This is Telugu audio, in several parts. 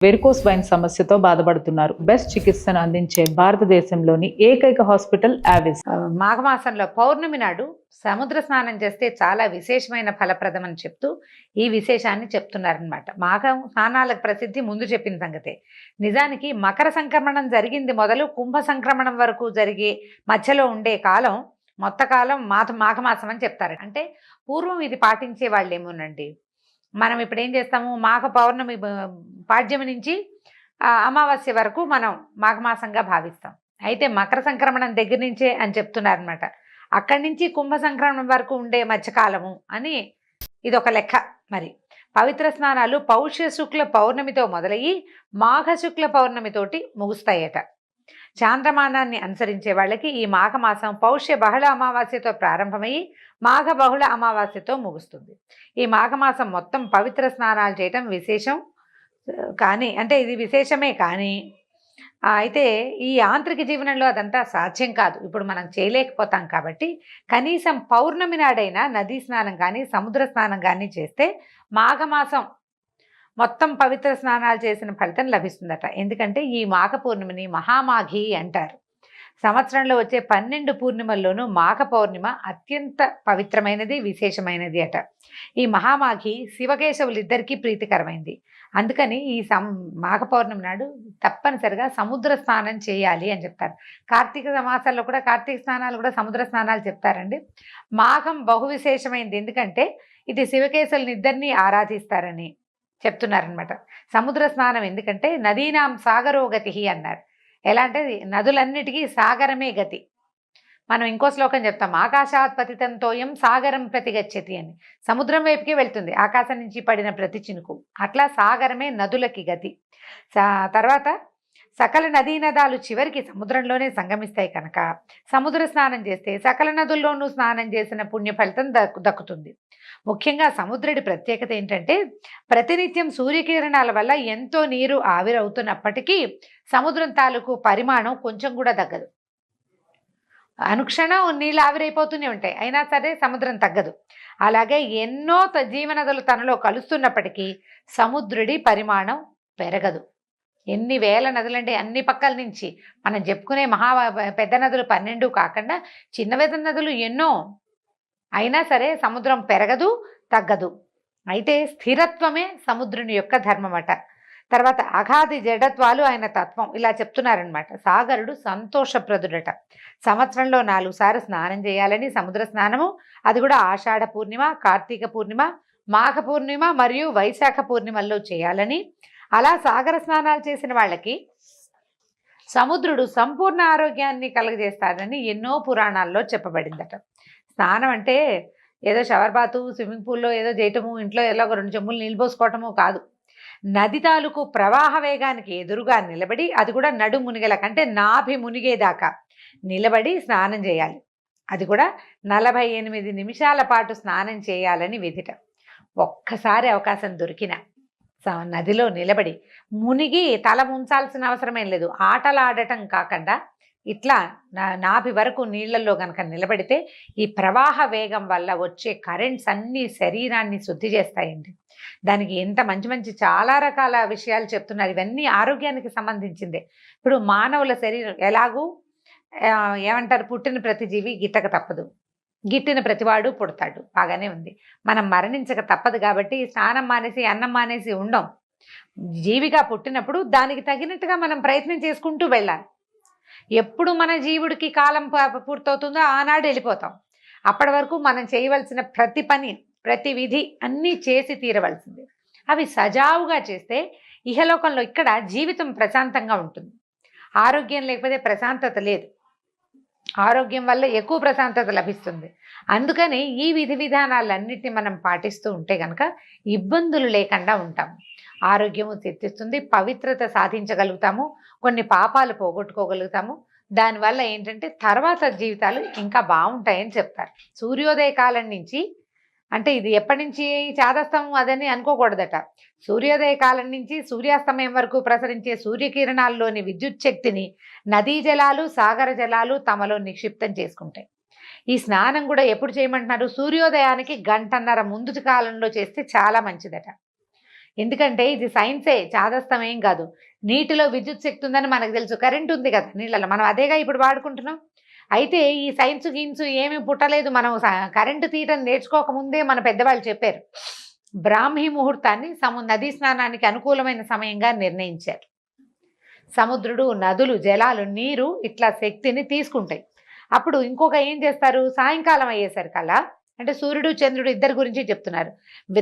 వెరికోస్ వైన్ సమస్యతో బాధపడుతున్నారు. బెస్ట్ చికిత్సను అందించే భారతదేశంలోని ఏకైక హాస్పిటల్ ఆవిస్. మాఘమాసంలో పౌర్ణమి నాడు సముద్ర స్నానం చేస్తే చాలా విశేషమైన ఫలప్రదం అని చెప్తూ ఈ విశేషాన్ని చెప్తున్నారనమాట. మాఘం స్నానాలకు ప్రసిద్ధి ముందు చెప్పిన సంగతే. నిజానికి మకర సంక్రమణం జరిగింది మొదలు కుంభ సంక్రమణం వరకు జరిగే మధ్యలో ఉండే కాలం మొత్తకాలం మాఘమాసం అని చెప్తారు. అంటే పూర్వం ఇది పాటించే వాళ్ళేమోనండి. మనం ఇప్పుడు ఏం చేస్తాము, మాఘ పౌర్ణమి పాడ్యమి నుంచి అమావాస్య వరకు మనం మాఘమాసంగా భావిస్తాం. అయితే మకర సంక్రమణం దగ్గర నుంచే అని చెప్తున్నారనమాట. అక్కడి నుంచి కుంభ సంక్రమణం వరకు ఉండే మధ్యకాలము అని ఇది ఒక లెక్క. మరి పవిత్ర స్నానాలు పౌష్య శుక్ల పౌర్ణమితో మొదలయ్యి మాఘ శుక్ల పౌర్ణమితోటి ముగుస్తాయట. చాంద్రమానాన్ని అనుసరించే వాళ్ళకి ఈ మాఘమాసం పౌష్య బహుళ అమావాస్యతో ప్రారంభమయ్యి మాఘ బహుళ అమావాస్యతో ముగుస్తుంది. ఈ మాఘమాసం మొత్తం పవిత్ర స్నానాలు చేయటం విశేషం. కానీ అంటే ఇది విశేషమే కానీ అయితే ఈ యాంత్రిక జీవనంలో అదంతా సాధ్యం కాదు. ఇప్పుడు మనం చేయలేకపోతాం కాబట్టి కనీసం పౌర్ణమి నాడైనా నదీ స్నానం కానీ సముద్ర స్నానం కానీ చేస్తే మాఘమాసం మొత్తం పవిత్ర స్నానాలు చేసిన ఫలితం లభిస్తుందట. ఎందుకంటే ఈ మాఘ పూర్ణిమని మహామాఘి అంటారు. సంవత్సరంలో వచ్చే 12 పూర్ణిమల్లోనూ మాఘ పౌర్ణిమ అత్యంత పవిత్రమైనది, విశేషమైనది అట. ఈ మహామాఘి శివకేశవులిద్దరికీ ప్రీతికరమైంది. అందుకని ఈ మాఘ పౌర్ణమి నాడు తప్పనిసరిగా సముద్ర స్నానం చేయాలి అని చెప్తారు. కార్తీక మాసాల్లో కూడా కార్తీక స్నానాలు కూడా సముద్ర స్నానాలు చెప్తారండి. మాఘం బహు విశేషమైంది, ఎందుకంటే ఇది శివకేశవులిద్దరినీ ఆరాధిస్తారని చెప్తున్నారనమాట. సముద్ర స్నానం ఎందుకంటే నదీనాం సాగరోగతి అన్నారు. ఎలా అంటే నదులన్నిటికీ సాగరమే గతి. మనం ఇంకో శ్లోకం చెప్తాం, ఆకాశాత్ పతితం తోయం సాగరం ప్రతిగచ్చతి అని. సముద్రం వైపుకి వెళ్తుంది ఆకాశం నుంచి పడిన ప్రతి చినుకు. అట్లా సాగరమే నదులకి గతి. తర్వాత సకల నదీ నదాలు చివరికి సముద్రంలోనే సంగమిస్తాయి కనుక సముద్ర స్నానం చేస్తే సకల నదుల్లోనూ స్నానం చేసిన పుణ్య ఫలితం దక్కుతుంది. ముఖ్యంగా సముద్రుడి ప్రత్యేకత ఏంటంటే ప్రతినిత్యం సూర్యకిరణాల వల్ల ఎంతో నీరు ఆవిరవుతున్నప్పటికీ సముద్రం తాలూకు పరిమాణం కొంచెం కూడా తగ్గదు. అనుక్షణం నీళ్ళు ఆవిరైపోతూనే ఉంటాయి, అయినా సరే సముద్రం తగ్గదు. అలాగే ఎన్నో జీవనదులు తనలో కలుస్తున్నప్పటికీ సముద్రుడి పరిమాణం పెరగదు. ఎన్ని వేల నదులంటే అన్ని పక్కల నుంచి మనం చెప్పుకునే పెద్ద నదులు 12 కాకుండా చిన్న పెద్ద నదులు ఎన్నో, అయినా సరే సముద్రం పెరగదు, తగ్గదు. అయితే స్థిరత్వమే సముద్రుని యొక్క ధర్మమట. తర్వాత అగాధి జడత్వాలు ఆయన తత్వం, ఇలా చెప్తున్నారనమాట. సాగరుడు సంతోషప్రదుడట. సంవత్సరంలో 4 సార్లు స్నానం చేయాలని, సముద్ర స్నానము అది కూడా ఆషాఢ పూర్ణిమ, కార్తీక పూర్ణిమ, మాఘ పూర్ణిమ మరియు వైశాఖ పూర్ణిమల్లో చేయాలని, అలా సాగర స్నానాలు చేసిన వాళ్ళకి సముద్రుడు సంపూర్ణ ఆరోగ్యాన్ని కలుగజేస్తాడని ఎన్నో పురాణాల్లో చెప్పబడిందట. స్నానం అంటే ఏదో షవర్ బాతు, స్విమ్మింగ్ పూల్లో ఏదో చేయటము, ఇంట్లో ఏదో ఒక 2 చెంబులు నీళ్ళు పోసుకోవటము కాదు. నది తాలూకు ప్రవాహ వేగానికి ఎదురుగా నిలబడి, అది కూడా నడు మునిగేల కంటే నాభి మునిగేదాకా నిలబడి స్నానం చేయాలి. అది కూడా 48 నిమిషాల పాటు స్నానం చేయాలని విధిట. ఒక్కసారి అవకాశం దొరికిన నదిలో నిలబడి మునిగి తల ముంచాల్సిన అవసరమేం లేదు. ఆటలాడటం కాకుండా ఇట్లా నాభి వరకు నీళ్లలో కనుక నిలబడితే ఈ ప్రవాహ వేగం వల్ల వచ్చే కరెంట్స్ అన్ని శరీరాన్ని శుద్ధి చేస్తాయండి. దానికి ఎంత మంచి మంచి చాలా రకాల విషయాలు చెప్తున్నారు. ఇవన్నీ ఆరోగ్యానికి సంబంధించిందే. ఇప్పుడు మానవుల శరీరం ఎలాగూ ఏమంటారు, పుట్టిన ప్రతి జీవి గిట్టక తప్పదు, గిట్టిన ప్రతివాడు పుడతాడు, బాగానే ఉంది. మనం మరణించక తప్పదు కాబట్టి స్నానం మానేసి అన్నం మానేసి ఉండం. జీవిగా పుట్టినప్పుడు దానికి తగినట్టుగా మనం ప్రయత్నం చేసుకుంటూ వెళ్ళాలి. ఎప్పుడు మన జీవుడికి కాలం పూర్తవుతుందో ఆనాడు వెళ్ళిపోతాం. అప్పటి వరకు మనం చేయవలసిన ప్రతి పని, ప్రతి విధి అన్నీ చేసి తీరవలసింది. అవి సజావుగా చేస్తే ఇహలోకంలో ఇక్కడ జీవితం ప్రశాంతంగా ఉంటుంది. ఆరోగ్యం లేకపోతే ప్రశాంతత లేదు, ఆరోగ్యం వల్ల ఎక్కువ ప్రశాంతత లభిస్తుంది. అందుకని ఈ విధి విధానాలన్నిటిని మనం పాటిస్తూ ఉంటే కనుక ఇబ్బందులు లేకుండా ఉంటాము. ఆరోగ్యము తెచ్చిస్తుంది, పవిత్రత సాధించగలుగుతాము, కొన్ని పాపాలు పోగొట్టుకోగలుగుతాము. దానివల్ల ఏంటంటే తర్వాత జీవితాలు ఇంకా బాగుంటాయని చెప్తారు. సూర్యోదయ కాలం నుంచి, అంటే ఇది ఎప్పటి నుంచి చాదస్తం అదని అనుకోకూడదట. సూర్యోదయ కాలం నుంచి సూర్యాస్తమయం వరకు ప్రసరించే సూర్యకిరణాల్లోని విద్యుత్ శక్తిని నదీ జలాలు, సాగర జలాలు తమలో నిక్షిప్తం చేసుకుంటాయి. ఈ స్నానం కూడా ఎప్పుడు చేయమంటున్నారు, సూర్యోదయానికి 1.5 గంట ముందు కాలంలో చేస్తే చాలా మంచిదట. ఎందుకంటే ఇది సైన్సే, చాదస్తం ఏం కాదు. నీటిలో విద్యుత్ శక్తి ఉందని మనకు తెలుసు, కరెంట్ ఉంది కదా నీళ్ళలో, మనం అదేగా ఇప్పుడు వాడుకుంటున్నాం. అయితే ఈ సైన్స్ గిన్స్ ఏమీ పుట్టలేదు, మనం కరెంటు తీయటం నేర్చుకోకముందే మన పెద్దవాళ్ళు చెప్పారు. బ్రాహ్మీ ముహూర్తాన్ని నదీ స్నానానికి అనుకూలమైన సమయంగా నిర్ణయించారు. సముద్రుడు, నదులు, జలాలు, నీరు ఇట్లా శక్తిని తీసుకుంటాయి. అప్పుడు ఇంకొక ఏం చేస్తారు, సాయంకాలం అయ్యేసరికల్లా, అంటే సూర్యుడు చంద్రుడు ఇద్దరి గురించి చెప్తున్నారు.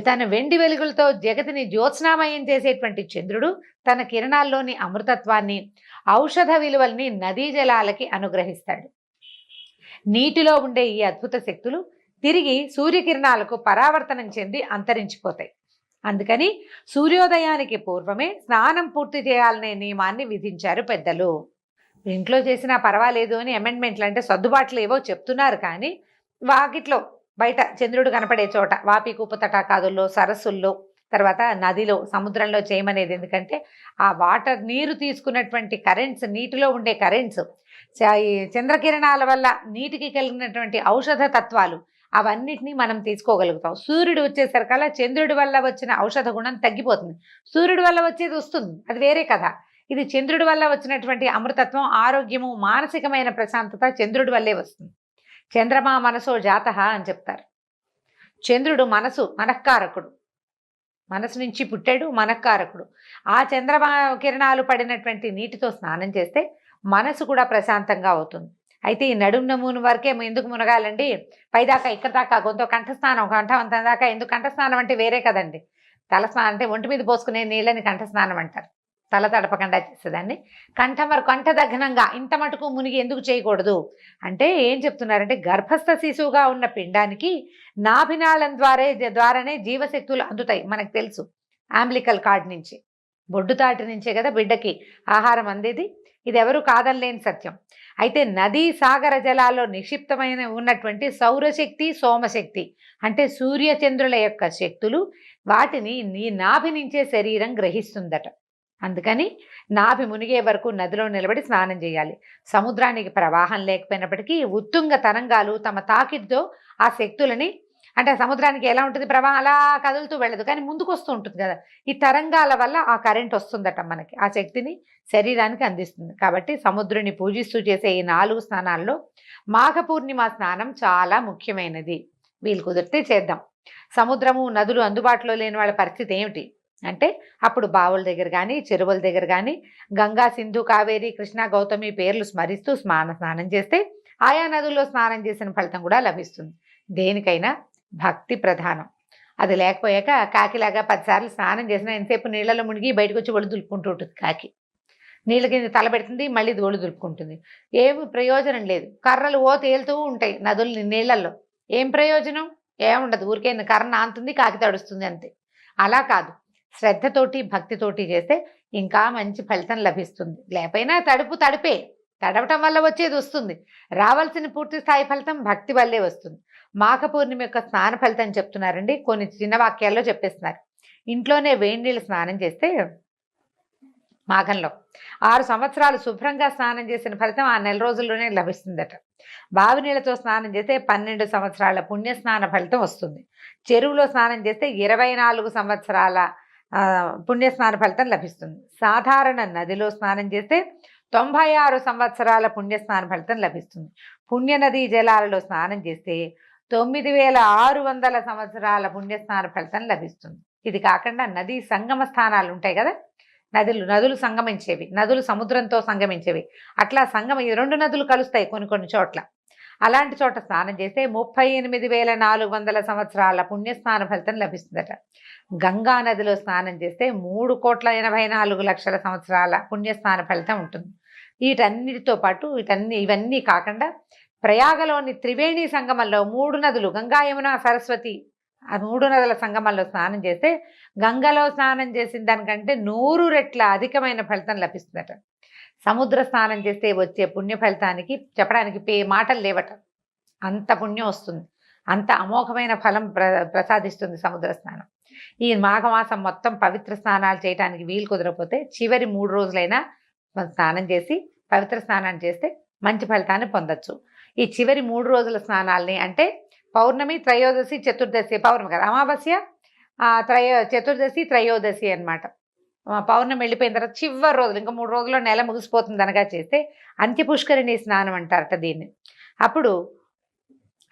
తన వెండి వెలుగులతో జగతిని జ్యోత్స్నామయం చేసేటువంటి చంద్రుడు తన కిరణాల్లోని అమృతత్వాన్ని, ఔషధ విలువల్ని నదీ జలాలకి అనుగ్రహిస్తాడు. నీటిలో ఉండే ఈ అద్భుత శక్తులు తిరిగి సూర్యకిరణాలకు పరావర్తనం చెంది అంతరించిపోతాయి. అందుకని సూర్యోదయానికి పూర్వమే స్నానం పూర్తి చేయాలనే నియమాన్ని విధించారు పెద్దలు. ఇంట్లో చేసినా పర్వాలేదు అని అమెండ్మెంట్లు, అంటే సర్దుబాట్లు ఏవో చెప్తున్నారు, కానీ వాకిట్లో బయట చంద్రుడు కనపడే చోట, వాపి కూపు తటాకాదుల్లో, సరస్సుల్లో, తర్వాత నదిలో, సముద్రంలో చేయమనేది. ఎందుకంటే ఆ వాటర్, నీరు తీసుకున్నటువంటి కరెంట్స్, నీటిలో ఉండే కరెంట్స్, చంద్రకిరణాల వల్ల నీటికి కలిగినటువంటి ఔషధ తత్వాలు, అవన్నిటినీ మనం తీసుకోగలుగుతాం. సూర్యుడు వచ్చేసరికల్లా చంద్రుడి వల్ల వచ్చిన ఔషధ గుణం తగ్గిపోతుంది. సూర్యుడి వల్ల వచ్చేది వస్తుంది, అది వేరే కథ. ఇది చంద్రుడి వల్ల వచ్చినటువంటి అమృతత్వం, ఆరోగ్యము, మానసికమైన ప్రశాంతత చంద్రుడి వల్లే వస్తుంది. చంద్రమా మనసో జాతః అని చెప్తారు. చంద్రుడు మనఃకారకుడు, మనసు నుంచి పుట్టాడు, మనఃకారకుడు. ఆ చంద్రమా కిరణాలు పడినటువంటి నీటితో స్నానం చేస్తే మనసు కూడా ప్రశాంతంగా అవుతుంది. అయితే ఈ నడుము నమూను వరకే ఎందుకు మునగాలండి, పైదాకా ఇక్కడ దాకా గొంతు కంఠస్నానం, కంఠవంతం దాకా ఎందుకు? కంఠస్నానం అంటే వేరే కదండి. తలస్నానం అంటే ఒంటి మీద పోసుకునే నీళ్ళని కంఠస్నానం అంటారు. తల తడపకుండా చేసేదాన్ని. కంఠం వరకు, కంఠదగ్నంగా ఇంత మటుకు మునిగి ఎందుకు చేయకూడదు అంటే ఏం చెప్తున్నారంటే, గర్భస్థ శిశువుగా ఉన్న పిండానికి నాభినాళం ద్వారానే జీవశక్తులు అందుతాయి. మనకు తెలుసు, అంబ్లికల్ కార్డ్ నుంచి, బొడ్డుతాటి నుంచే కదా బిడ్డకి ఆహారం అందేది. ఇది ఎవరు కాదనలేని సత్యం. అయితే నదీ సాగర జలాల్లో నిక్షిప్తమైన ఉన్నటువంటి సౌరశక్తి, సోమశక్తి, అంటే సూర్యచంద్రుల యొక్క శక్తులు, వాటిని నీ నాభి నుంచే శరీరం గ్రహిస్తుందట. అందుకని నాభి మునిగే వరకు నదిలో నిలబడి స్నానం చేయాలి. సముద్రానికి ప్రవాహం లేకపోయినప్పటికీ ఉత్తుంగ తరంగాలు తమ తాకిడితో ఆ శక్తులని, అంటే సముద్రానికి ఎలా ఉంటుంది, ప్రవాహం అలా కదులుతూ వెళ్ళదు, కానీ ముందుకు వస్తూ ఉంటుంది కదా, ఈ తరంగాల వల్ల ఆ కరెంట్ వస్తుందట మనకి, ఆ శక్తిని శరీరానికి అందిస్తుంది. కాబట్టి సముద్రుని పూజిస్తూ చేసే ఈ 4 స్నానాల్లో మాఘ పూర్ణిమ స్నానం చాలా ముఖ్యమైనది. వీలు కుదిరితే చేద్దాం. సముద్రము, నదులు అందుబాటులో లేని వాళ్ళ పరిస్థితి ఏమిటి అంటే, అప్పుడు బావుల దగ్గర కానీ, చెరువుల దగ్గర కానీ గంగా, సింధు, కావేరి, కృష్ణ, గౌతమి పేర్లు స్మరిస్తూ స్నానం చేస్తే ఆయా నదుల్లో స్నానం చేసిన ఫలితం కూడా లభిస్తుంది. దేనికైనా భక్తి ప్రధానం. అది లేకపోయాక కాకిలాగా 10 సార్లు స్నానం చేసినా ఎంతసేపు నీళ్ళలో మునిగి బయటకు వచ్చి ఒళ్ళు దులుపుకుంటూ ఉంటుంది. కాకి నీళ్ళ కింద తల పెడుతుంది, మళ్ళీ ఒళ్ళు దులుపుకుంటుంది. ఏమి ప్రయోజనం లేదు. కర్రలు తేలుతూ ఉంటాయి నదులు నీళ్ళల్లో, ఏం ప్రయోజనం? ఏముండదు. ఊరికే కర్ర నాంతుంది, కాకి తడుస్తుంది అంతే. అలా కాదు, శ్రద్ధతోటి భక్తితోటి చేస్తే ఇంకా మంచి ఫలితం లభిస్తుంది. లేకపోయినా తడిపే, తడవటం వల్ల వచ్చేది వస్తుంది. రావాల్సిన పూర్తి స్థాయి ఫలితం భక్తి వల్లే వస్తుంది. మాఘ పూర్ణిమ యొక్క స్నాన ఫలితం చెప్తున్నారండి, కొన్ని చిన్న వాక్యాల్లో చెప్పేస్తున్నారు. ఇంట్లోనే వేడి నీళ్ళు స్నానం చేస్తే మాఘంలో 6 సంవత్సరాలు శుభ్రంగా స్నానం చేసిన ఫలితం ఆ నెల రోజుల్లోనే లభిస్తుందట. బావి నీళ్ళతో స్నానం చేస్తే 12 సంవత్సరాల పుణ్యస్నాన ఫలితం వస్తుంది. చెరువులో స్నానం చేస్తే 24 సంవత్సరాల పుణ్యస్నాన ఫలితం లభిస్తుంది. సాధారణ నదిలో స్నానం చేస్తే 96 సంవత్సరాల పుణ్యస్నాన ఫలితం లభిస్తుంది. పుణ్య నదీ జలాలలో స్నానం చేస్తే 9600 సంవత్సరాల పుణ్యస్నాన ఫలితం లభిస్తుంది. ఇది కాకుండా నదీ సంగమ స్థానాలు ఉంటాయి కదా, నదులు సంగమించేవి, నదులు సముద్రంతో సంగమించేవి, అట్లా ఈ 2 నదులు కలుస్తాయి కొన్ని చోట్ల. అలాంటి చోట స్నానం చేస్తే 38,400 సంవత్సరాల పుణ్యస్నాన ఫలితం లభిస్తుందట. గంగా నదిలో స్నానం చేస్తే 3,84,00,000 సంవత్సరాల పుణ్యస్నాన ఫలితం ఉంటుంది. వీటన్నిటితో పాటు ఇవన్నీ కాకుండా ప్రయాగలోని త్రివేణి సంగమంలో 3 నదులు, గంగా, యమున, సరస్వతి, ఆ 3 నదుల సంగమంలో స్నానం చేస్తే గంగలో స్నానం చేసిన దానికంటే 100 రెట్ల అధికమైన ఫలితం లభిస్తుందట. సముద్ర స్నానం చేస్తే వచ్చే పుణ్య ఫలితానికి చెప్పడానికి మాటలు లేవట. అంత పుణ్యం వస్తుంది, అంత అమోఘమైన ఫలం ప్రసాదిస్తుంది సముద్ర స్నానం. ఈ మాఘమాసం మొత్తం పవిత్ర స్నానాలు చేయడానికి వీలు కుదరకపోతే చివరి 3 రోజులైనా స్నానం చేసి పవిత్ర స్నానం చేస్తే మంచి ఫలితాన్ని పొందొచ్చు. ఈ చివరి 3 రోజుల స్నానాల్ని, అంటే పౌర్ణమి, త్రయోదశి, చతుర్దశి, పౌర్ణమి కదా, అమావాస్య, చతుర్దశి త్రయోదశి అన్నమాట. పౌర్ణమి వెళ్ళిపోయిన తర్వాత చివరి రోజులు ఇంకా 3 రోజుల్లో నెల ముగిసిపోతుంది అనగా చేస్తే అంత్యపుష్కరిణి స్నానం అంటారట దీన్ని. అప్పుడు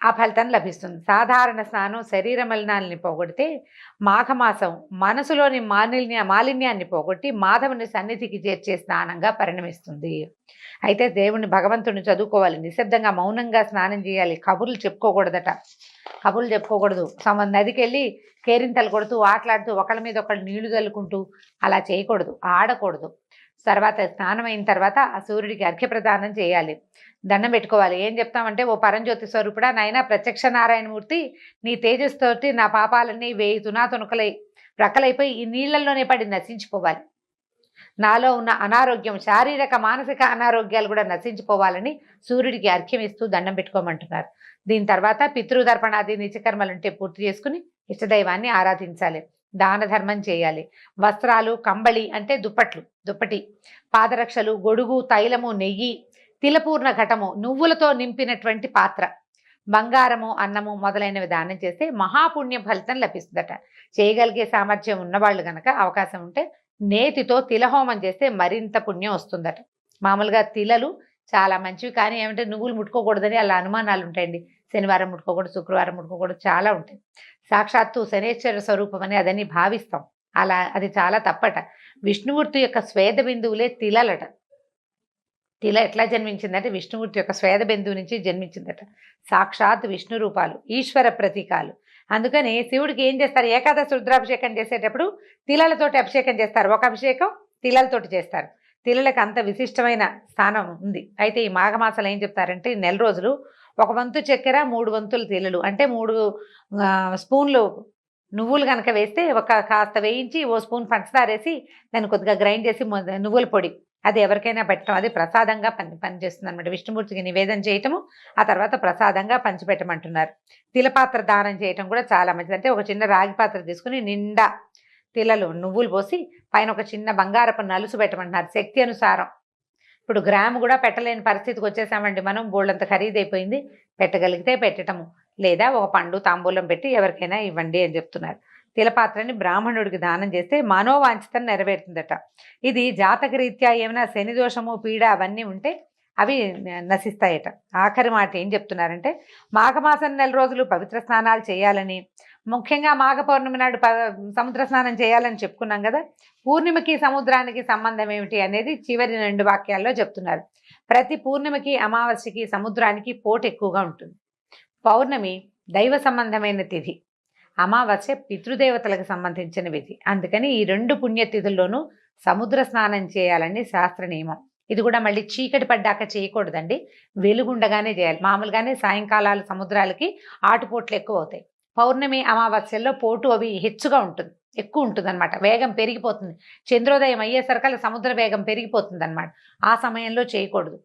ఆ ఫలితం లభిస్తుంది. సాధారణ స్నానం శరీర మలినాల్ని పోగొడితే, మాఘమాసం మనసులోని మాలిన్యాన్ని పోగొట్టి మాధవుని సన్నిధికి చేర్చే స్నానంగా పరిణమిస్తుంది. అయితే దేవుణ్ణి భగవంతుడిని చదువుకోవాలి, నిశ్శబ్దంగా మౌనంగా స్నానం చేయాలి, కబుర్లు చెప్పుకోకూడదట. కబుర్లు చెప్పుకోకూడదు. నదికి వెళ్ళి కేరింతలు కొడుతూ ఆటలాడుతూ ఒకళ్ళ మీద ఒకళ్ళు నీళ్లు చల్లుకుంటూ అలా చేయకూడదు, ఆడకూడదు. తర్వాత స్నానం అయిన తర్వాత ఆ సూర్యుడికి అర్ఘ్యప్రదానం చేయాలి, దండం పెట్టుకోవాలి. ఏం చెప్తామంటే, ఓ పరంజ్యోతి స్వరూపుడా నాయన ప్రత్యక్ష నారాయణమూర్తి, నీ తేజస్సుతోటి నా పాపాలన్నీ 1000 తునాతునకలై ప్రక్కలైపోయి ఈ నీళ్లలోనే పడి నశించిపోవాలి. నాలో ఉన్న అనారోగ్యం, శారీరక మానసిక అనారోగ్యాలు కూడా నశించిపోవాలని సూర్యుడికి అర్ఘ్యం ఇస్తూ దండం పెట్టుకోమంటున్నారు. దీని తర్వాత పితృదర్పణాది నిత్యకర్మలుంటే పూర్తి చేసుకుని ఇష్టదైవాన్ని ఆరాధించాలి, దాన ధర్మం చేయాలి. వస్త్రాలు, కంబళి అంటే దుప్పటి, పాదరక్షలు, గొడుగు, తైలము, నెయ్యి, తిలపూర్ణ ఘటము, నువ్వులతో నింపినటువంటి పాత్ర, బంగారము, అన్నము మొదలైనవి దానం చేస్తే మహాపుణ్య ఫలితం లభిస్తుందట. చేయగలిగే సామర్థ్యం ఉన్నవాళ్ళు గనక అవకాశం ఉంటే నేతితో తిలహోమం చేస్తే మరింత పుణ్యం వస్తుందట. మామూలుగా తిలలు చాలా మంచివి, కానీ ఏమంటే నువ్వులు ముట్టుకోకూడదని అలా అనుమానాలు ఉంటాయండి. శనివారం ముట్టుకోకూడదు, శుక్రవారం ముట్టుకోకూడదు, చాలా ఉంటాయి. సాక్షాత్తు శనేశ్వర స్వరూపం అని అదని భావిస్తాం, అలా అది చాలా తప్పట. విష్ణుమూర్తి యొక్క స్వేద బిందువులే తిలలట. తిల ఎట్లా జన్మించిందంటే విష్ణుమూర్తి యొక్క స్వేద బిందువు నుంచి జన్మించిందట. సాక్షాత్ విష్ణు రూపాలు, ఈశ్వర ప్రతీకాలు. అందుకని శివుడికి ఏం చేస్తారు, ఏకాదశి రుద్రాభిషేకం చేసేటప్పుడు తిలలతోటి అభిషేకం చేస్తారు. ఒక అభిషేకం తిలలతోటి చేస్తారు. తిలలకు అంత విశిష్టమైన స్థానం ఉంది. అయితే ఈ మాఘమాసాలు ఏం చెప్తారంటే, ఈ నెల రోజులు 1 వంతు చక్కెర, 3 వంతులు తిలలు అంటే 3 స్పూన్లు నువ్వులు కనుక వేస్తే కాస్త వేయించి ఓ స్పూన్ పంచదార వేసి దాన్ని కొద్దిగా గ్రైండ్ చేసి నువ్వుల పొడి అది ఎవరికైనా పెట్టడం, అది ప్రసాదంగా పనిచేస్తుంది అనమాట. విష్ణుమూర్తికి నివేదన చేయటము, ఆ తర్వాత ప్రసాదంగా పంచిపెట్టమంటున్నారు. తిలపాత్ర దానం చేయటం కూడా చాలా మంచిది. అంటే ఒక చిన్న రాగి పాత్ర తీసుకుని నిండా తిలలు, నువ్వులు పోసి పైన ఒక చిన్న బంగారపు నలుసు పెట్టమంటున్నారు, శక్తి అనుసారం. ఇప్పుడు గ్రాము కూడా పెట్టలేని పరిస్థితికి వచ్చేసామండి మనం, బోళ్ళంత ఖరీదైపోయింది. పెట్టగలిగితే పెట్టటము, లేదా ఒక పండు తాంబూలం పెట్టి ఎవరికైనా ఇవ్వండి అని చెప్తున్నారు. తిలపాత్రని బ్రాహ్మణుడికి దానం చేస్తే మనోవాంఛితం నెరవేరుతుందట. ఇది జాతకరీత్యా ఏమైనా శని దోషము, పీడ అవన్నీ ఉంటే అవి నశిస్తాయట. ఆఖరి మాట ఏం చెప్తున్నారంటే, మాఘమాసం నెల రోజులు పవిత్ర స్నానాలు చేయాలని, ముఖ్యంగా మాఘ పౌర్ణమి నాడు సముద్ర స్నానం చేయాలని చెప్పుకున్నాం కదా. పూర్ణిమకి సముద్రానికి సంబంధం ఏమిటి అనేది చివరి 2 వాక్యాల్లో చెప్తున్నారు. ప్రతి పూర్ణిమకి, అమావాస్యకి సముద్రానికి పోటు ఎక్కువగా ఉంటుంది. పౌర్ణమి దైవ సంబంధమైన తిథి, అమావాస్య పితృదేవతలకు సంబంధించిన విధి. అందుకని ఈ 2 పుణ్యతిథుల్లోనూ సముద్ర స్నానం చేయాలని శాస్త్ర నియమం. ఇది కూడా మళ్ళీ చీకటి పడ్డాక చేయకూడదండి, వెలుగుండగానే చేయాలి. మామూలుగానే సాయంకాలాలు సముద్రాలకి ఆటుపోట్లు ఎక్కువ అవుతాయి. పౌర్ణమి, అమావాస్యల్లో పోటు అవి హెచ్చుగా ఉంటుంది, ఎక్కువ ఉంటుంది అనమాట. వేగం పెరిగిపోతుంది. చంద్రోదయం అయ్యేసరికల్లా సముద్ర వేగం పెరిగిపోతుంది అనమాట. ఆ సమయంలో చేయకూడదు.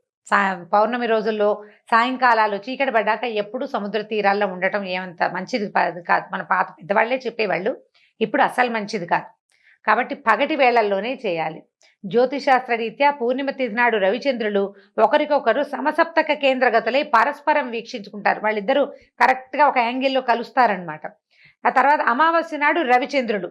పౌర్ణమి రోజుల్లో సాయంకాలాలు చీకటి పడ్డాక ఎప్పుడు సముద్ర తీరాల్లో ఉండటం ఏమంత మంచిది కాదు. మన పాత పెద్దవాళ్లే చెప్పేవాళ్ళు, ఇప్పుడు అసలు మంచిది కాదు. కాబట్టి పగటి వేళల్లోనే చేయాలి. జ్యోతిశాస్త్ర రీత్యా పూర్ణిమ తిథి నాడు రవిచంద్రులు ఒకరికొకరు సమసప్తక కేంద్రగతులై పరస్పరం వీక్షించుకుంటారు. వాళ్ళిద్దరూ కరెక్ట్గా ఒక యాంగిల్లో కలుస్తారనమాట. ఆ తర్వాత అమావాస్య నాడు రవిచంద్రులు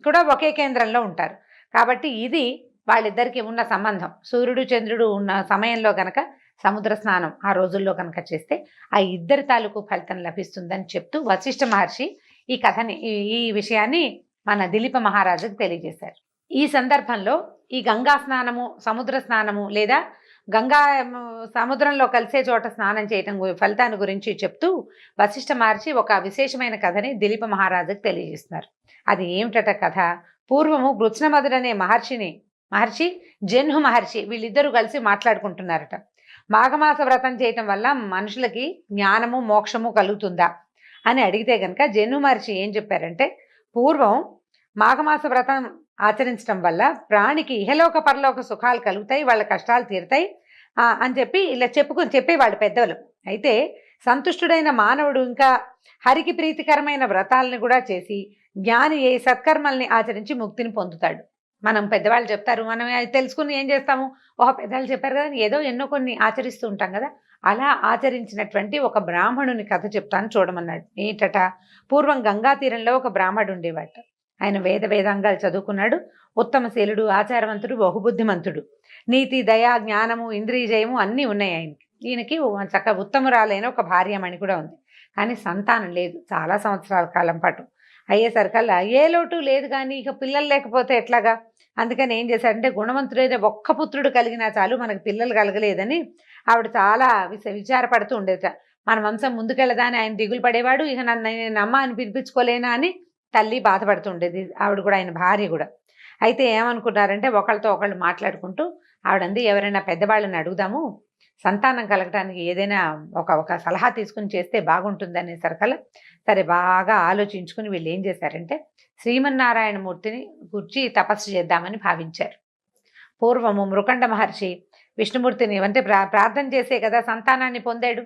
కూడా ఒకే కేంద్రంలో ఉంటారు. కాబట్టి ఇది వాళ్ళిద్దరికి ఉన్న సంబంధం. సూర్యుడు చంద్రుడు ఉన్న సమయంలో కనుక సముద్ర స్నానం ఆ రోజుల్లో కనుక చేస్తే ఆ ఇద్దరి తాలూకు ఫలితం లభిస్తుందని చెప్తూ వశిష్ఠ మహర్షి ఈ కథని, ఈ విషయాన్ని మన దిలీప మహారాజుకు తెలియజేశారు. ఈ సందర్భంలో ఈ గంగా స్నానము, సముద్ర స్నానము లేదా గంగా సముద్రంలో కలిసే చోట స్నానం చేయటం ఫలితాన్ని గురించి చెప్తూ వశిష్ఠ మహర్షి ఒక విశేషమైన కథని దిలీప మహారాజుకు తెలియజేస్తున్నారు. అది ఏమిటట కథ? పూర్వము గృత్స్నమధుడనే మహర్షి జన్హు మహర్షి వీళ్ళిద్దరూ కలిసి మాట్లాడుకుంటున్నారట. మాఘమాస వ్రతం చేయటం వల్ల మనుషులకి జ్ఞానము, మోక్షము కలుగుతుందా అని అడిగితే కనుక జన్హు మహర్షి ఏం చెప్పారంటే, పూర్వం మాఘమాస వ్రతం ఆచరించడం వల్ల ప్రాణికి ఇహలోక పరలోక సుఖాలు కలుగుతాయి, వాళ్ళ కష్టాలు తీరుతాయి అని చెప్పి ఇలా చెప్పేవాళ్ళు పెద్దలు. అయితే సంతుష్టుడైన మానవుడు ఇంకా హరికి ప్రీతికరమైన వ్రతాలను కూడా చేసి జ్ఞాని ఏ సత్కర్మల్ని ఆచరించి ముక్తిని పొందుతాడు. మనం పెద్దవాళ్ళు చెప్తారు, మనం తెలుసుకుని ఏం చేస్తాము, పెద్దవాళ్ళు చెప్పారు కదా, ఏదో ఎన్నో కొన్ని ఆచరిస్తూ ఉంటాం కదా. అలా ఆచరించినటువంటి ఒక బ్రాహ్మణుని కథ చెప్తాను చూడమన్నాడు. ఏంటట, పూర్వం గంగా తీరంలో ఒక బ్రాహ్మడు ఉండేవాట. ఆయన వేదాంగాలు చదువుకున్నాడు, ఉత్తమశీలుడు, ఆచారవంతుడు, బహుబుద్ధిమంతుడు, నీతి, దయ, జ్ఞానము, ఇంద్రియ జయము అన్నీ ఉన్నాయి ఆయనకి. ఈయనకి చక్కగా ఉత్తమురాలైన ఒక భార్యమణి కూడా ఉంది. కానీ సంతానం లేదు చాలా సంవత్సరాల కాలం పాటు. అయ్యేసరికల్లా ఏ లోటు లేదు, కానీ ఇక పిల్లలు లేకపోతే ఎట్లాగా, అందుకని ఏం చేశాడంటే, గుణవంతుడైన ఒక్క పుత్రుడు కలిగినా చాలు, మనకు పిల్లలు కలగలేదని ఆవిడ చాలా విచారపడుతూ ఉండేట. మన వంశం ముందుకెళ్ళదా అని ఆయన దిగులు పడేవాడు. ఇక నేను అమ్మ అని పిలిపించుకోలేనా అని తల్లి బాధపడుతుండేది, ఆవిడ కూడా, ఆయన భార్య కూడా. అయితే ఏమనుకున్నారంటే, ఒకళ్ళతో ఒకళ్ళు మాట్లాడుకుంటూ ఆవిడంది, ఎవరైనా పెద్దవాళ్ళని అడుగుదాము, సంతానం కలగటానికి ఏదైనా ఒక సలహా తీసుకుని చేస్తే బాగుంటుంది సరికల్లా, సరే బాగా ఆలోచించుకుని వీళ్ళు ఏం చేశారంటే, శ్రీమన్నారాయణమూర్తిని గురించి తపస్సు చేద్దామని భావించారు. పూర్వము మృకండ మహర్షి విష్ణుమూర్తిని అంటే ప్రార్థన చేసే కదా సంతానాన్ని పొందాడు.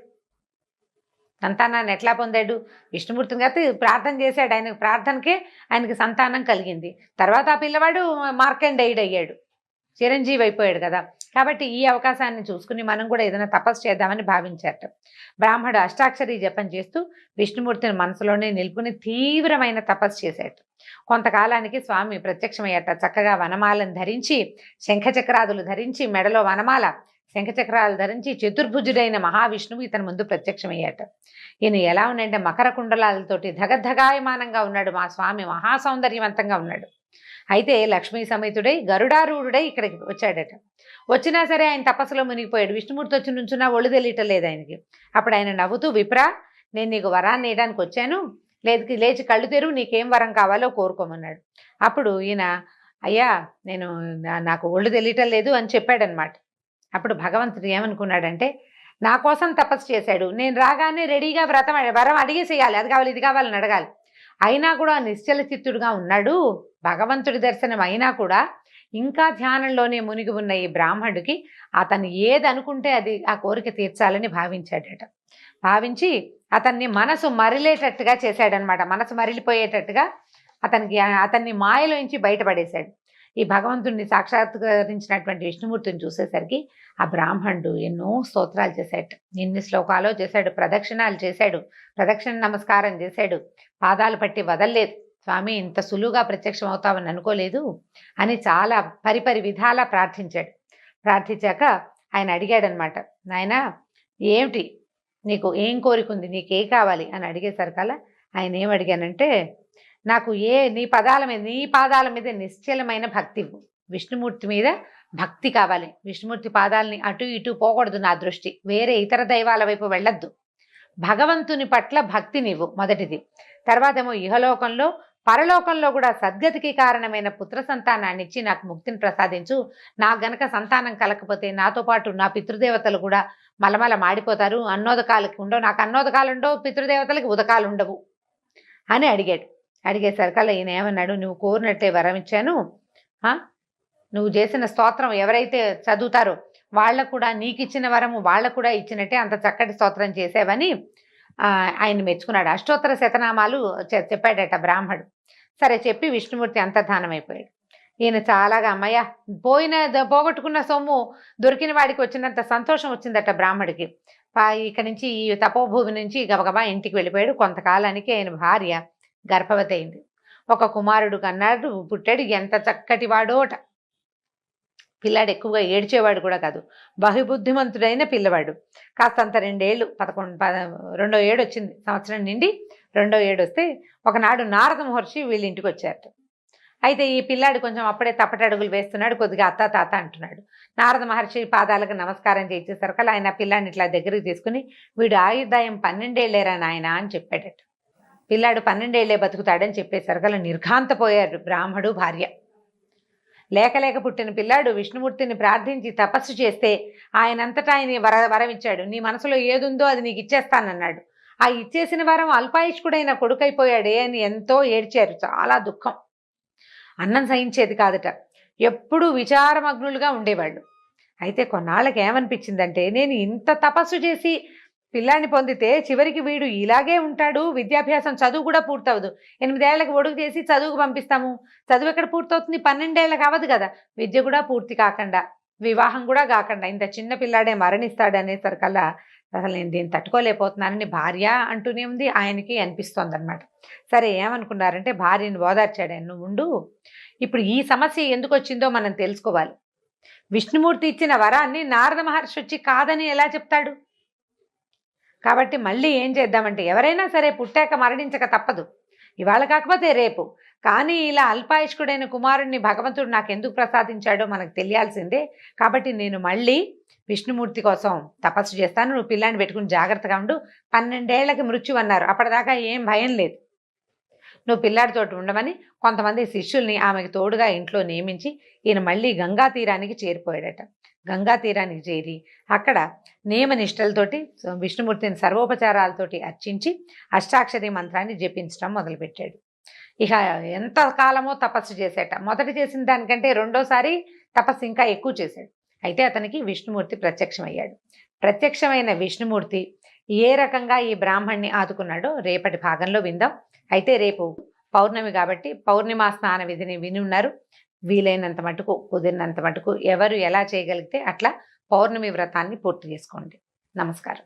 సంతానాన్ని ఎట్లా పొందాడు? విష్ణుమూర్తిని కాబట్టి ప్రార్థన చేశాడు, ఆయనకు ప్రార్థనకే ఆయనకి సంతానం కలిగింది. తర్వాత ఆ పిల్లవాడు మార్కండేయుడు అయ్యాడు, చిరంజీవి అయిపోయాడు కదా. కాబట్టి ఈ అవకాశాన్ని చూసుకుని మనం కూడా ఏదైనా తపస్సు చేద్దామని భావించారట. బ్రాహ్మడు అష్టాక్షరి జపం చేస్తూ విష్ణుమూర్తిని మనసులోనే నిలుపుకుని తీవ్రమైన తపస్సు చేశాడు. కొంతకాలానికి స్వామి ప్రత్యక్షమయ్యాట. చక్కగా వనమాలను ధరించి, శంఖచక్రాదులు ధరించి, మెడలో వనమాల, శంఖచక్రాలు ధరించి చతుర్భుజుడైన మహావిష్ణువు ఇతని ముందు ప్రత్యక్షమయ్యాట. ఈయన ఎలా ఉన్నాడంటే, మకర కుండలాలతోటి ధగధగాయమానంగా ఉన్నాడు. మా స్వామి మహాసౌందర్యవంతంగా ఉన్నాడు. అయితే లక్ష్మీ సమేతుడై గరుడారూఢుడై ఇక్కడికి వచ్చాడట. వచ్చినా సరే ఆయన తపస్సులో మునిగిపోయాడు. విష్ణుమూర్తి వచ్చి నుంచున్నా ఒళ్ళు తెలియటం లేదు ఆయనకి. అప్పుడు ఆయన నవ్వుతూ, విప్రా, నేను నీకు వరాన్ని వేయడానికి వచ్చాను, లేచి కళ్ళు తెరువు, నీకేం వరం కావాలో కోరుకోమన్నాడు. అప్పుడు ఈయన, అయ్యా నాకు ఒళ్ళు తెలియటం లేదు అని చెప్పాడనమాట. అప్పుడు భగవంతుడు ఏమనుకున్నాడంటే, నా కోసం తపస్సు చేశాడు, నేను రాగానే రెడీగా వరం అడిగేసేయాలి, అది కావాలి ఇది కావాలని అడగాలి. అయినా కూడా నిశ్చల చిత్తుడుగా ఉన్నాడు. భగవంతుడి దర్శనం అయినా కూడా ఇంకా ధ్యానంలోనే మునిగి ఉన్న ఈ బ్రాహ్మణుడికి అతను ఏది అనుకుంటే అది ఆ కోరిక తీర్చాలని భావించాడట. భావించి అతన్ని మనసు మరిలేటట్టుగా చేశాడనమాట. మనసు మరిలిపోయేటట్టుగా అతన్ని మాయలోంచి బయటపడేశాడు. ఈ భగవంతుడిని సాక్షాత్కరించినటువంటి విష్ణుమూర్తిని చూసేసరికి ఆ బ్రాహ్మణుడు ఎన్నో స్తోత్రాలు చేశాడు, ఎన్ని శ్లోకాలో చేశాడు, ప్రదక్షిణాలు చేశాడు, ప్రదక్షిణ నమస్కారం చేశాడు, పాదాలు పట్టి వదల్లేదు. స్వామి, ఇంత సులువుగా ప్రత్యక్షం అవుతావని అనుకోలేదు అని చాలా పరిపరి విధాలా ప్రార్థించాడు. ప్రార్థించాక ఆయన అడిగాడనమాట, నాయన ఏమిటి నీకు ఏం కోరికుంది, నీకే కావాలి అని అడిగేసరికల్లా ఆయన ఏం అడిగానంటే, నాకు నీ పాదాల మీద నిశ్చలమైన భక్తి, విష్ణుమూర్తి మీద భక్తి కావాలి. విష్ణుమూర్తి పాదాలని అటు ఇటు పోకూడదు నా దృష్టి, వేరే ఇతర దైవాల వైపు వెళ్ళొద్దు. భగవంతుని పట్ల భక్తి నీవు మొదటిది. తర్వాత ఏమో ఇహలోకంలో పరలోకంలో కూడా సద్గతికి కారణమైన పుత్ర సంతానాన్ని ఇచ్చి నాకు ముక్తిని ప్రసాదించు. నాకు గనక సంతానం కలకపోతే నాతో పాటు నా పితృదేవతలు కూడా మలమల మాడిపోతారు, అన్నోదకాలకి ఉండవు, నాకు అన్నోదకాలు ఉండవు, పితృదేవతలకి ఉదకాలు ఉండవు అని అడిగాడు. అడిగేసరికల్లా ఈయన ఏమన్నాడు, నువ్వు కోరినట్టే వరం ఇచ్చాను, నువ్వు చేసిన స్తోత్రం ఎవరైతే చదువుతారో వాళ్ళకు కూడా నీకు ఇచ్చిన వరము వాళ్ళకు కూడా ఇచ్చినట్టే అంత చక్కటి స్తోత్రం చేసావని ఆయన మెచ్చుకున్నాడు. అష్టోత్తర శతనామాలు చెప్పాడట బ్రాహ్మడు. సరే చెప్పి విష్ణుమూర్తి అంతర్ధానమైపోయాడు. ఈయన చాలాగా అమ్మయ్య పోగొట్టుకున్న సొమ్ము దొరికిన వాడికి వచ్చినంత సంతోషం వచ్చిందట బ్రాహ్మడికి. ఇక్కడి నుంచి ఈ తపోభూమి నుంచి గబగబా ఇంటికి వెళ్ళిపోయాడు. కొంతకాలానికి ఆయన భార్య గర్భవతి అయింది. ఒక కుమారుడు కన్నాడు, పుట్టాడు. ఎంత చక్కటి వాడోట. పిల్లాడు ఎక్కువగా ఏడ్చేవాడు కూడా కాదు, బహుబుద్ధిమంతుడైన పిల్లవాడు. కాస్తంత 2 ఏళ్ళు 2వ ఏడు వచ్చింది, సంవత్సరం నిండి 2వ ఏడు వస్తే ఒకనాడు నారద మహర్షి వీళ్ళ ఇంటికి వచ్చారట. అయితే ఈ పిల్లాడు కొంచెం అప్పుడే తప్పటడుగులు వేస్తున్నాడు, కొద్దిగా అత్త తాత అంటున్నాడు. నారద మహర్షి పాదాలకు నమస్కారం చేసేసరికి ఆయన పిల్లాడిని ఇట్లా దగ్గరికి తీసుకుని, వీడు ఆయుర్దాయం 12 ఏళ్ళేరా నాయన అని చెప్పాడట. పిల్లాడు 12 ఏళ్ళే బతుకుతాడని చెప్పేసరికి నిర్ఘాంతపోయారు బ్రాహ్మడు భార్య. లేక పుట్టిన పిల్లాడు విష్ణుమూర్తిని ప్రార్థించి తపస్సు చేస్తే ఆయనంతటా ఆయన వరం ఇచ్చాడు. నీ మనసులో ఏదుందో అది నీకు ఇచ్చేస్తానన్నాడు. ఆ ఇచ్చేసిన వరం అల్పాయుష్కుడైన కొడుకైపోయాడే అని ఎంతో ఏడ్చారు. చాలా దుఃఖం. అన్నం సహించేది కాదట. ఎప్పుడూ విచారమగ్నులుగా ఉండేవాళ్ళు. అయితే కొన్నాళ్ళకి ఏమనిపించిందంటే, నేను ఇంత తపస్సు చేసి పిల్లాన్ని పొందితే చివరికి వీడు ఇలాగే ఉంటాడు, విద్యాభ్యాసం చదువు కూడా పూర్తవదు. 8 ఏళ్లకు ఒడుగు చేసి చదువుకు పంపిస్తాము, చదువు ఎక్కడ పూర్తవుతుంది, 12 ఏళ్ళకి అవ్వదు కదా. విద్య కూడా పూర్తి కాకుండా, వివాహం కూడా కాకుండా ఇంత చిన్న పిల్లాడే మరణిస్తాడనేసరికల్లా అసలు నేను దీన్ని తట్టుకోలేకపోతున్నానని భార్య అంటూనే ఉంది, ఆయనకి అనిపిస్తోంది అనమాట. సరే ఏమనుకున్నారంటే భార్యని ఓదార్చాడు ఆయన, నువ్వు ఉండు, ఇప్పుడు ఈ సమస్య ఎందుకు వచ్చిందో మనం తెలుసుకోవాలి. విష్ణుమూర్తి ఇచ్చిన వరాన్ని నారద మహర్షి వచ్చి కాదని ఎలా చెప్తాడు? కాబట్టి మళ్ళీ ఏం చేద్దామంటే, ఎవరైనా సరే పుట్టాక మరణించక తప్పదు, ఇవాళ కాకపోతే రేపు. కానీ ఇలా అల్పాయుష్కుడైన కుమారుణ్ణి భగవంతుడు నాకు ఎందుకు ప్రసాదించాడో మనకు తెలియాల్సిందే. కాబట్టి నేను మళ్ళీ విష్ణుమూర్తి కోసం తపస్సు చేస్తాను, నువ్వు పిల్లాన్ని పెట్టుకుని జాగ్రత్తగా ఉండు. 12 ఏళ్లకి మృత్యు అన్నారు, అప్పటిదాకా ఏం భయం లేదు, నువ్వు పిల్లాడితోటి ఉండమని కొంతమంది శిష్యుల్ని ఆమెకు తోడుగా ఇంట్లో నియమించి ఈయన మళ్ళీ గంగా తీరానికి చేరిపోయాడట. గంగా తీరానికి చేరి అక్కడ నియమనిష్టలతోటి విష్ణుమూర్తిని సర్వోపచారాలతోటి అర్చించి అష్టాక్షరి మంత్రాన్ని జపించడం మొదలుపెట్టాడు. ఇక ఎంత కాలమో తపస్సు చేసేట. మొదట చేసిన దానికంటే రెండోసారి తపస్సు ఇంకా ఎక్కువ చేశాడు. అయితే అతనికి విష్ణుమూర్తి ప్రత్యక్షమయ్యాడు. ప్రత్యక్షమైన విష్ణుమూర్తి ఏ రకంగా ఈ బ్రాహ్మణ్ణి ఆదుకున్నాడో రేపటి భాగంలో విందాం. అయితే రేపు పౌర్ణమి కాబట్టి పౌర్ణిమా స్నాన విధిని విని ఉన్నారు. వీలైనంత మటుకు, కుదిరినంత మటుకు ఎవరు ఎలా చేయగలిగితే అట్లా పౌర్ణమి వ్రతాన్ని పూర్తి చేసుకోండి. నమస్కారం.